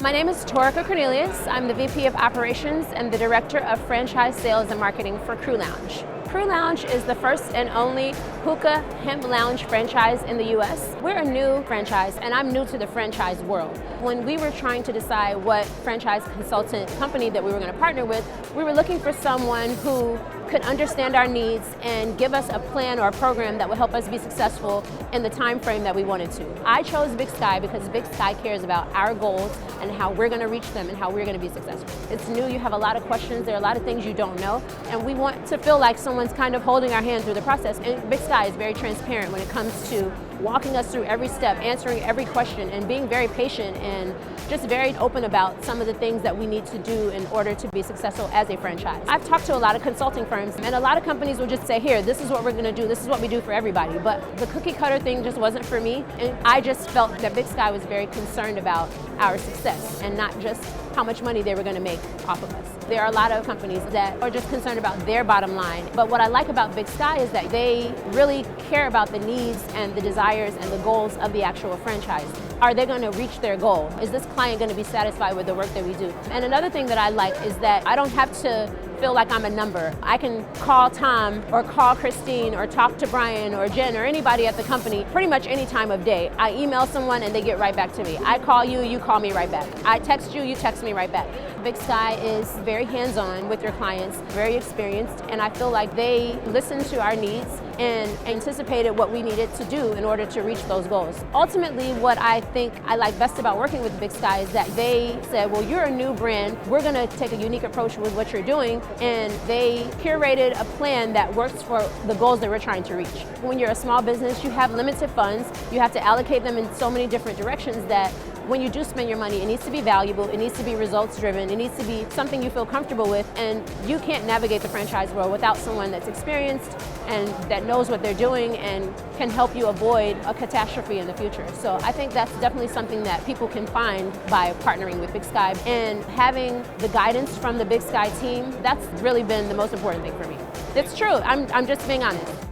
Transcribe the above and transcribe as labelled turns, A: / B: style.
A: My name is Torica Cornelius. I'm the VP of Operations and the Director of Franchise Sales and Marketing for CRU Lounge. CRU Lounge is the first and only Hookah Hemp Lounge franchise in the US. We're a new franchise, and I'm new to the franchise world. When we were trying to decide what franchise consultant company that we were going to partner with, we were looking for someone who could understand our needs and give us a plan or a program that would help us be successful in the time frame that we wanted to. I chose Big Sky because Big Sky cares about our goals and how we're going to reach them and how we're going to be successful. It's new, you have a lot of questions, there are a lot of things you don't know, and we want to feel like someone's kind of holding our hand through the process. And Big Sky is very transparent when it comes to walking us through every step, answering every question, and being very patient and just very open about some of the things that we need to do in order to be successful as a franchise. I've talked to a lot of consulting firms, and a lot of companies will just say, here, this is what we're going to do, this is what we do for everybody. But the cookie cutter thing just wasn't for me, and I just felt that Big Sky was very concerned about our success and not just how much money they were going to make off of us. There are a lot of companies that are just concerned about their bottom line, but what I like about Big Sky is that they really care about the needs and the desires and the goals of the actual franchise. Are they going to reach their goal? Is this client going to be satisfied with the work that we do? And another thing that I like is that I don't have to feel like I'm a number. I can call Tom or call Christine or talk to Brian or Jen or anybody at the company pretty much any time of day. I email someone and they get right back to me. I call you, you call me right back. I text you, you text me right back. Big Sky is very hands-on with your clients, very experienced, and I feel like they listened to our needs and anticipated what we needed to do in order to reach those goals. Ultimately, what I think I like best about working with Big Sky is that they said, well, you're a new brand, we're going to take a unique approach with what you're doing, and they curated a plan that works for the goals that we're trying to reach. When you're a small business, you have limited funds, you have to allocate them in so many different directions that when you do spend your money, it needs to be valuable, it needs to be results driven, it needs to be something you feel comfortable with, and you can't navigate the franchise world without someone that's experienced and that knows what they're doing and can help you avoid a catastrophe in the future. So I think that's definitely something that people can find by partnering with Big Sky, and having the guidance from the Big Sky team, that's really been the most important thing for me. It's true, I'm just being honest.